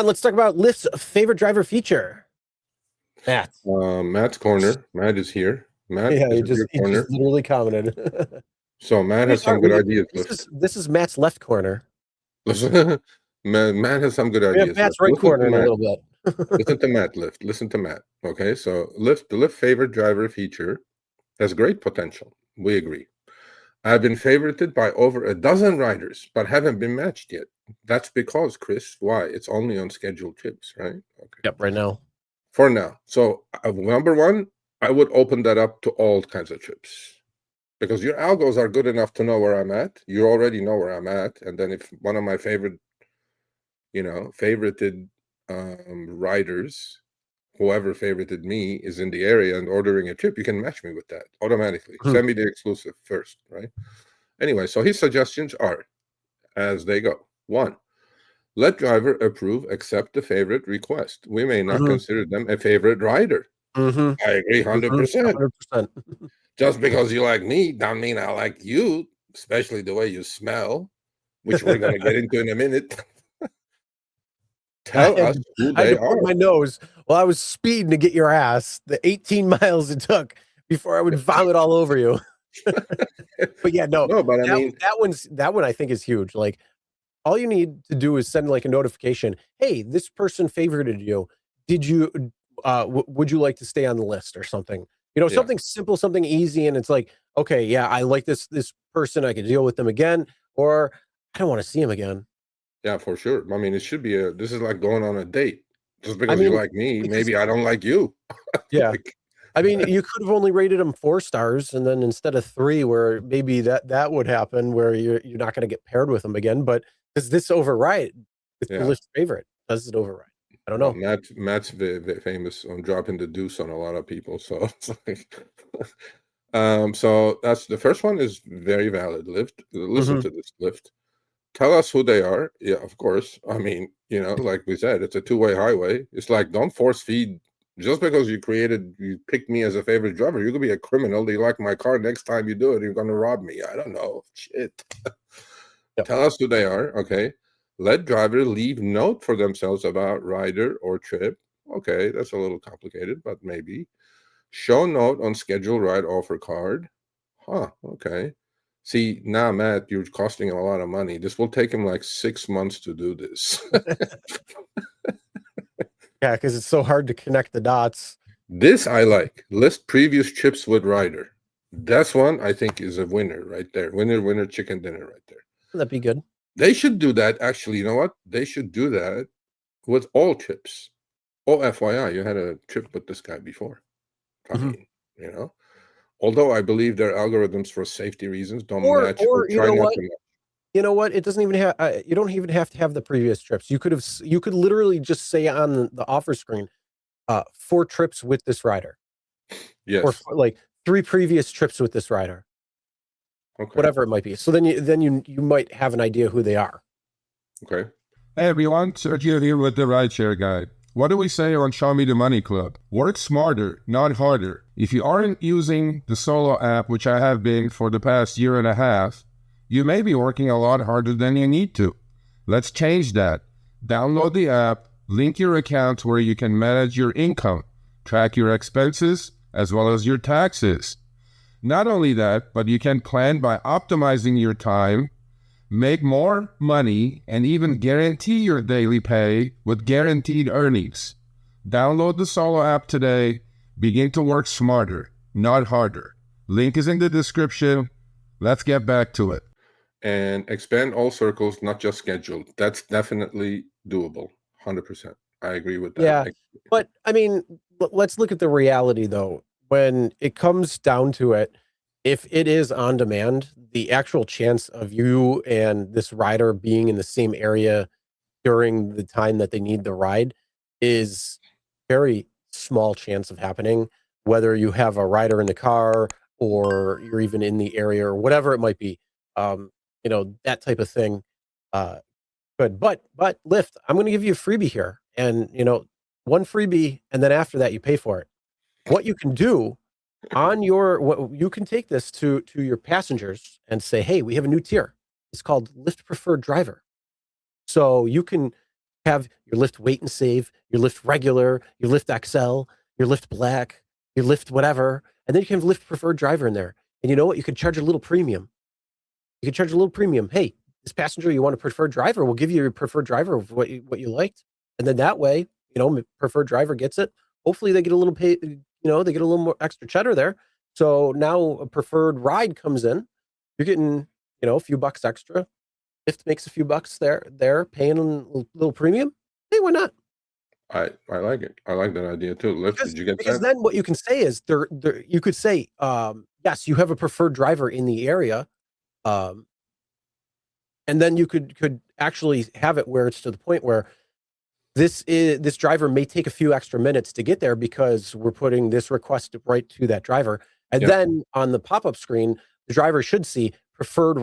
on, let's talk about Lyft's favorite driver feature. Matt. Matt's corner. Matt is here. Matt Yeah, is he in your corner. just literally commented. So Matt has some good ideas. This is Matt's left corner. Matt has some good We ideas. have Matt's right corner in a little bit. Listen to Matt, Lyft. Listen to Matt. Okay, so the Lyft favorite driver feature has great potential. We agree. I've been favorited by over a dozen riders, but haven't been matched yet. That's because, Chris, why? It's only on scheduled trips, right? Okay. Yep, right now. For now. So, number one, I would open that up to all kinds of trips. Because your algos are good enough to know where I'm at. You already know where I'm at. And then if one of my favorited riders, whoever favorited me, is in the area and ordering a trip, you can match me with that automatically. Send me the exclusive first, right? Anyway, so his suggestions are as they go. 1, let driver approve, accept the favorite request. We may not consider them a favorite rider. I agree 100%. 100%. Just because you like me, don't mean I like you, especially the way you smell, which we're going to get into in a minute. Tell us who they are. My nose while I was speeding to get your ass. The 18 miles it took before I would vomit all over you. But yeah, no, but I mean that one I think is huge. Like, all you need to do is send like a notification. Hey, this person favorited you. Did you? Would you like to stay on the list or something? Something simple, something easy, and it's like, okay, yeah, I like this person. I can deal with them again, or I don't want to see him again. Yeah, for sure. I mean, it should be this is like going on a date. Just because you like me, maybe I don't like you. Yeah. I mean, you could have only rated him 4 stars, and then instead of 3, where maybe that would happen, where you're not going to get paired with him again. But does this override? It's the Lyft favorite. Does it override? I don't know. Matt's very famous on dropping the deuce on a lot of people. So it's like, so that's the first one is very valid. Lyft. Listen to this, Lyft. Tell us who they are. Yeah, of course. I mean, like we said, it's a two-way highway. It's like, don't force feed. Just because you picked me as a favorite driver, you could be a criminal. You like my car. Next time you do it, you're going to rob me. I don't know. Shit. Tell us who they are. Okay. Let driver leave note for themselves about rider or trip. Okay, that's a little complicated, but maybe. Show note on schedule ride offer card. Huh, okay. See, now, Matt, you're costing a lot of money. This will take him like 6 months to do this. Yeah, because it's so hard to connect the dots. This I like. List previous trips with rider. That's one I think is a winner right there. Winner, chicken dinner right there. That'd be good. They should do that. Actually, you know what? They should do that with all trips. Oh, FYI, you had a trip with this guy before. I mean, although I believe their algorithms for safety reasons don't match or try not to match. You know what? It doesn't even have. You don't even have to have the previous trips. You could literally just say on the offer screen, 4 trips with this rider. Yes. Or like 3 previous trips with this rider. Okay. Whatever it might be. So then you might have an idea who they are. Okay. Hey everyone, Sergio here with the Rideshare Guy. What do we say on Show Me the Money Club? Work smarter, not harder. If you aren't using the Solo app, which I have been for the past 1.5 years, you may be working a lot harder than you need to. Let's change that. Download the app, link your account where you can manage your income, track your expenses, as well as your taxes. Not only that, but you can plan by optimizing your time, make more money, and even guarantee your daily pay with guaranteed earnings. Download the Solo app today. Begin to work smarter, not harder. Link is in the description. Let's get back to it. And expand all circles, not just scheduled. That's definitely doable. 100%. I agree with that. Yeah, but I mean, let's look at the reality though. When it comes down to it, if it is on demand, the actual chance of you and this rider being in the same area during the time that they need the ride is very small chance of happening, whether you have a rider in the car or you're even in the area or whatever it might be. That type of thing. Good. But Lyft, I'm going to give you a freebie here, and one freebie, and then after that you pay for it. What you can do you can take this to your passengers and say, hey, we have a new tier. It's called Lyft Preferred Driver. So you can have your Lyft Wait and Save, your Lyft Regular, your Lyft XL, your Lyft Black, your Lyft whatever, and then you can have Lyft Preferred Driver in there. And you know what? You could charge a little premium. You could charge a little premium. Hey, this passenger, you want a preferred driver? We'll give you your preferred driver of what you liked, and then that way, preferred driver gets it. Hopefully, they get a little pay. They get a little more extra cheddar there. So now a preferred ride comes in. You're getting a few bucks extra. Lyft makes a few bucks there, paying a little premium. Hey, why not? I like it. I like that idea too. Lyft, did you get that? Because then what you can say is you could say, yes, you have a preferred driver in the area. And then you could actually have it where it's to the point where this driver may take a few extra minutes to get there because we're putting this request right to that driver. And then on the pop-up screen, the driver should see preferred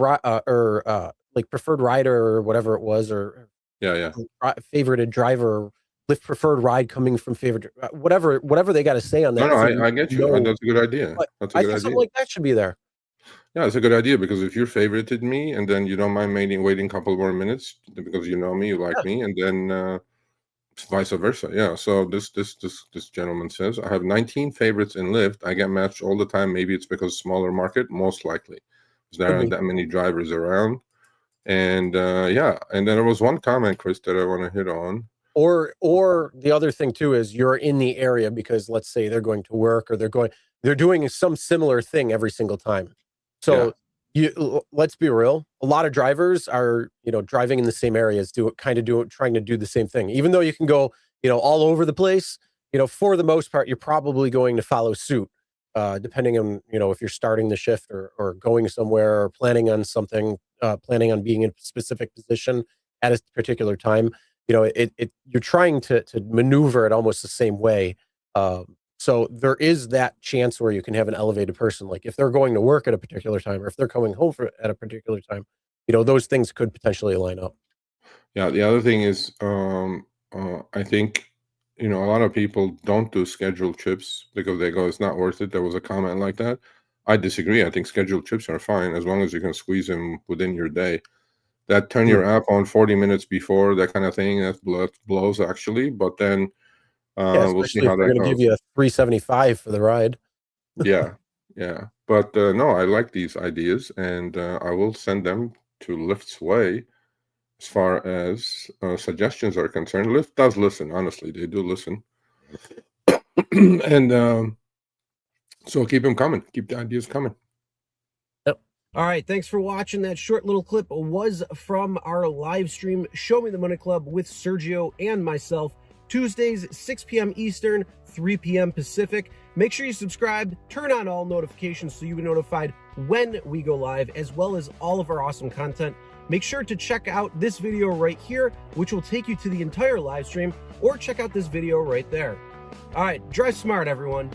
preferred rider or whatever it was, or favorited driver, Lyft preferred ride coming from favorite, whatever they got to say on that. No, I get you. That's a good idea. That's a good idea. Something like that should be there. Yeah, it's a good idea, because if you favorited me and then you don't mind waiting a couple more minutes because you know me, you like me, and then vice versa. Yeah. So this gentleman says, I have 19 favorites in Lyft. I get matched all the time. Maybe it's because smaller market, most likely. There aren't that many drivers around. And and then there was one comment, Chris, that I want to hit on. Or the other thing too is you're in the area because let's say they're going to work or they're doing some similar thing every single time. So let's be real. A lot of drivers are, driving in the same areas, trying to do the same thing. Even though you can go, all over the place, for the most part, you're probably going to follow suit, depending on, if you're starting the shift or going somewhere or planning on something, planning on being in a specific position at a particular time. You're trying to maneuver it almost the same way. So there is that chance where you can have an elevated person. Like if they're going to work at a particular time or if they're coming home at a particular time, those things could potentially line up. Yeah. The other thing is, I think, a lot of people don't do scheduled trips because they go, it's not worth it. There was a comment like that. I disagree. I think scheduled trips are fine as long as you can squeeze them within your day. That turn your app on 40 minutes before, that kind of thing, that blows actually. But then we'll see how that goes. They're going to give you a $375 for the ride. Yeah. But no, I like these ideas, and I will send them to Lyft's way as far as suggestions are concerned. Lyft does listen, honestly. They do listen. And so keep them coming. Keep the ideas coming. Yep. All right. Thanks for watching. That short little clip was from our live stream, Show Me the Money Club with Sergio and myself. Tuesdays, 6 p.m. Eastern, 3 p.m. Pacific. Make sure you subscribe, turn on all notifications so you get notified when we go live, as well as all of our awesome content. Make sure to check out this video right here, which will take you to the entire live stream, or check out this video right there. All right, drive smart, everyone.